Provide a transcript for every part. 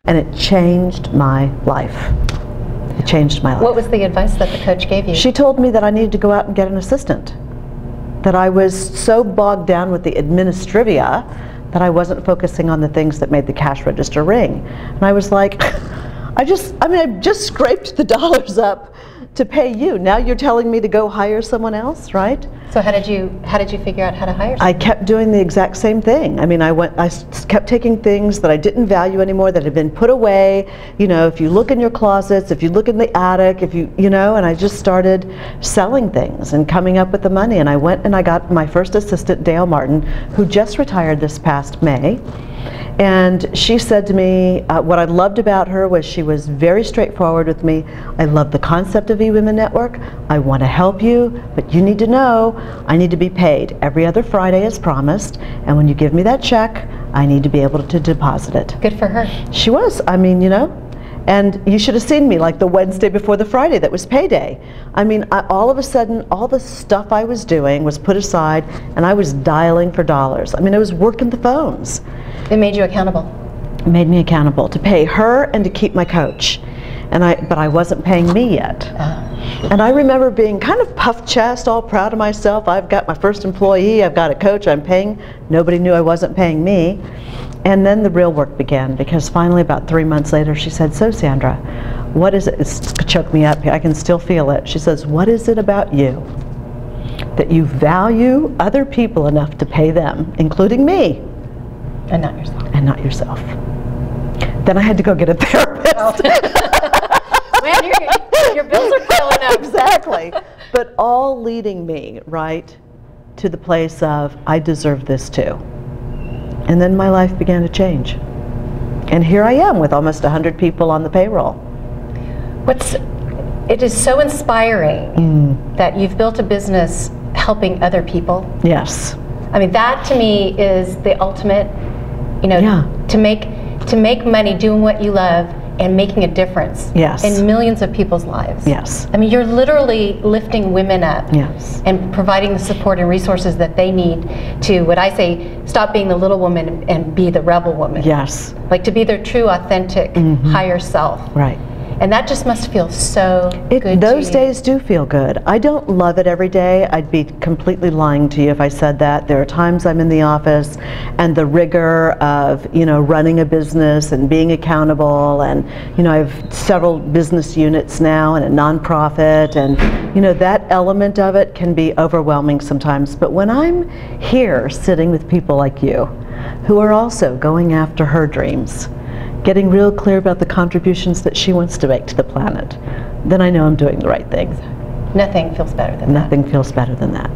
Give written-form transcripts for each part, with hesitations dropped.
and it changed my life. It changed my life. What was the advice that the coach gave you? She told me that I needed to go out and get an assistant. That I was so bogged down with the administrivia that I wasn't focusing on the things that made the cash register ring. And I was like, I just scraped the dollars up to pay you. Now you're telling me to go hire someone else, right? So how did you figure out how to hire someone? I kept doing the exact same thing. I mean, I kept taking things that I didn't value anymore, that had been put away. You know, if you look in your closets, if you look in the attic, and I just started selling things and coming up with the money. And I went and I got my first assistant, Dale Martin, who just retired this past May. And she said to me, what I loved about her was she was very straightforward with me. I love the concept of eWomenNetwork. I want to help you, but you need to know I need to be paid every other Friday as promised. And when you give me that check, I need to be able to deposit it. Good for her. She was. I mean, and you should have seen me like the Wednesday before the Friday that was payday. I mean, all of a sudden, all the stuff I was doing was put aside and I was dialing for dollars. I mean, I was working the phones. It made you accountable. It made me accountable to pay her and to keep my coach. But I wasn't paying me yet. And I remember being kind of puffed chest, all proud of myself. I've got my first employee, I've got a coach I'm paying. Nobody knew I wasn't paying me. And then the real work began, because finally about 3 months later she said, so Sandra, what is it? It's choked me up, I can still feel it. She says, what is it about you that you value other people enough to pay them, including me? And not yourself. And not yourself. Then I had to go get a therapist. Oh. Man, your bills are piling up. Exactly. But all leading me, right, to the place of, I deserve this too. And then my life began to change. And here I am with almost 100 people on the payroll. It is so inspiring that you've built a business helping other people. Yes. I mean, that to me is the ultimate, to make money doing what you love and making a difference in millions of people's lives. Yes. I mean, you're literally lifting women up and providing the support and resources that they need to, what I say, stop being the little woman and be the rebel woman. Yes. Like to be their true, authentic, higher self. Right. And that just must feel so good. Those days do feel good. I don't love it every day. I'd be completely lying to you if I said that. There are times I'm in the office and the rigor of, running a business and being accountable, and, I have several business units now and a nonprofit, and, that element of it can be overwhelming sometimes. But when I'm here sitting with people like you, who are also going after her dreams, getting real clear about the contributions that she wants to make to the planet, then I know I'm doing the right thing. Nothing feels better than that. Nothing feels better than that.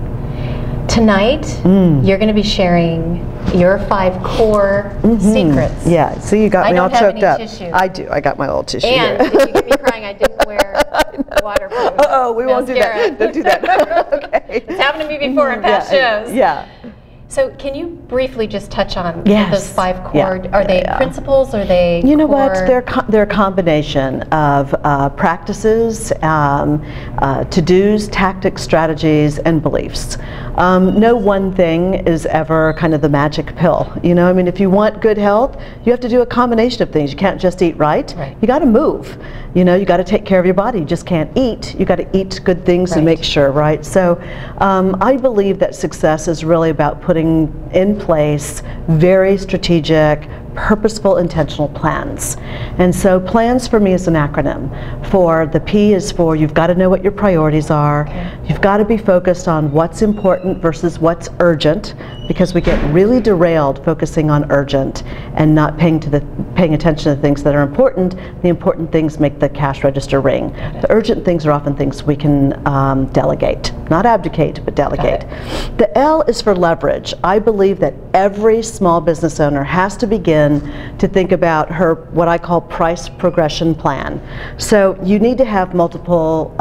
Tonight, you're going to be sharing your 5 core secrets. Yeah, so you got me all choked up. Tissue. I do. I got my old tissue and here. if you get me crying, I didn't wear waterproof. Oh, we won't do that. Don't do that. Okay. It's happened to me before in past shows. Yeah. So can you briefly just touch on those 5 core, are they principles, or are they You know what, they're a combination of practices, to-dos, tactics, strategies, and beliefs. No one thing is ever kind of the magic pill. I mean, if you want good health, you have to do a combination of things. You can't just eat right. You got to move. You got to take care of your body. You just can't eat. You got to eat good things and make sure, right? So I believe that success is really about putting in place very strategic, purposeful, intentional plans. And so plans for me is an acronym. For the P is for you've got to know what your priorities are. You've got to be focused on what's important versus what's urgent, because we get really derailed focusing on urgent and not paying attention to the things that are important. The important things make the cash register ring. The urgent things are often things we can delegate. Not abdicate, but delegate. The L is for leverage. I believe that every small business owner has to begin to think about her, what I call price progression plan. So you need to have multiple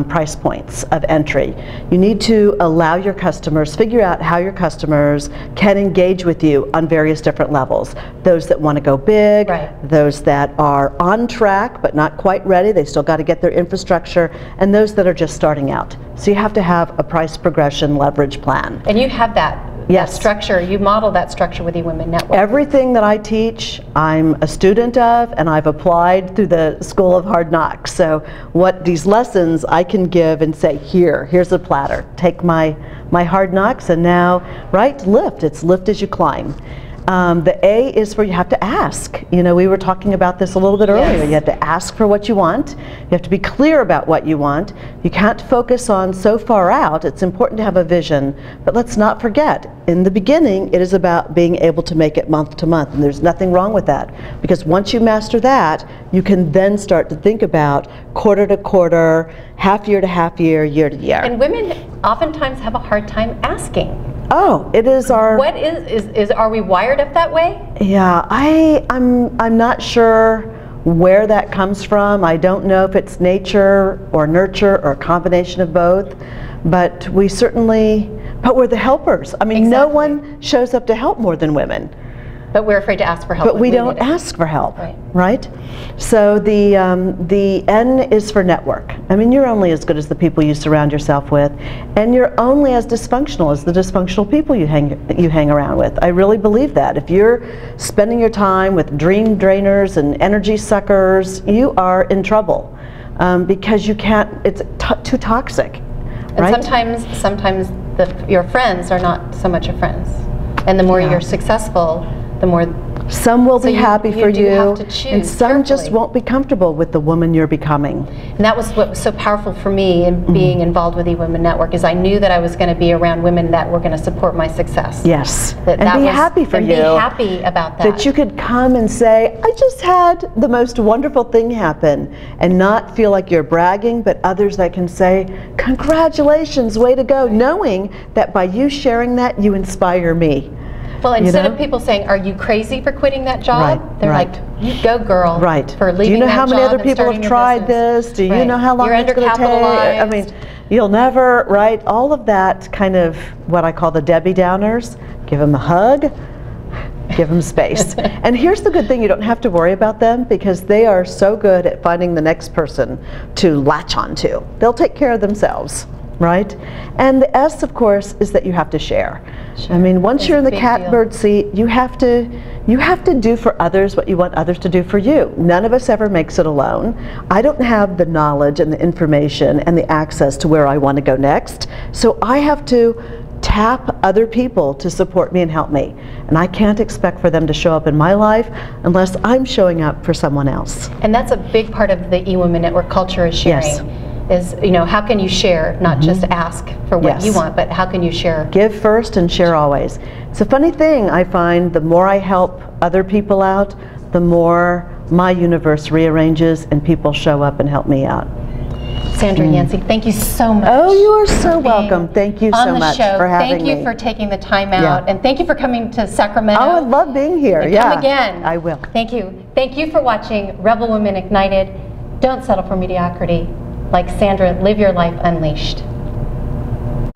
price points of entry. You need to allow your customers, figure out how your customers can engage with you on various different levels. Those that want to go big, those that are on track but not quite ready, they still got to get their infrastructure, and those that are just starting out. So you have to have a price progression leverage plan. And you have that that structure. You model that structure with eWomenNetwork. Everything that I teach, I'm a student of, and I've applied through the School of Hard Knocks. So what these lessons I can give and say, here's a platter. Take my hard knocks and now, lift. It's lift as you climb. The A is where you have to ask. You know, we were talking about this a little bit earlier. You have to ask for what you want. You have to be clear about what you want. You can't focus on so far out. It's important to have a vision, but let's not forget, in the beginning, it is about being able to make it month to month, and there's nothing wrong with that, because once you master that, you can then start to think about quarter to quarter, half year to half year, year to year. And women oftentimes have a hard time asking. Oh, it is our... What are we wired up that way? Yeah, I'm not sure where that comes from. I don't know if it's nature or nurture or a combination of both, but we're the helpers. I mean, no one shows up to help more than women. But we're afraid to ask for help. But we don't ask for help, right? So the N is for network. I mean, you're only as good as the people you surround yourself with, and you're only as dysfunctional as the dysfunctional people you hang around with. I really believe that. If you're spending your time with dream drainers and energy suckers, you are in trouble because you can't. It's too toxic. And sometimes your friends are not so much your friends, and the more you're successful, the more some will be happy for you, and some carefully. Just won't be comfortable with the woman you're becoming. And that was what was so powerful for me in being involved with eWomenNetwork, is I knew that I was going to be around women that were going to support my success. Yes, and be happy for you. And be happy about that. That you could come and say, I just had the most wonderful thing happen, and not feel like you're bragging, but others that can say, congratulations, way to go, knowing that by you sharing that, you inspire me. Well, instead of people saying, are you crazy for quitting that job? They're like, you go girl, for leaving that job. Do you know how many other people have tried this? Do you know how long it's going to take? I mean, you'll never, all of that kind of what I call the Debbie Downers. Give them a hug, give them space. And here's the good thing, you don't have to worry about them, because they are so good at finding the next person to latch onto. They'll take care of themselves. Right? And the S, of course, is that you have to share. I mean, once you're in the catbird seat, you have to do for others what you want others to do for you. None of us ever makes it alone. I don't have the knowledge and the information and the access to where I want to go next, so I have to tap other people to support me and help me. And I can't expect for them to show up in my life unless I'm showing up for someone else. And that's a big part of the eWomenNetwork culture, is sharing. Yes. Is, how can you share, not just ask for what you want, but how can you share? Give first and share always. It's a funny thing, I find the more I help other people out, the more my universe rearranges and people show up and help me out. Sandra Yancey, thank you so much. Oh, you are so welcome. Thank you so much for having me. Thank you for taking the time out, and thank you for coming to Sacramento. Oh, I love being here. Come again. I will. Thank you. Thank you for watching Rebel Women Ignited. Don't settle for mediocrity. Like Sandra, live your life unleashed.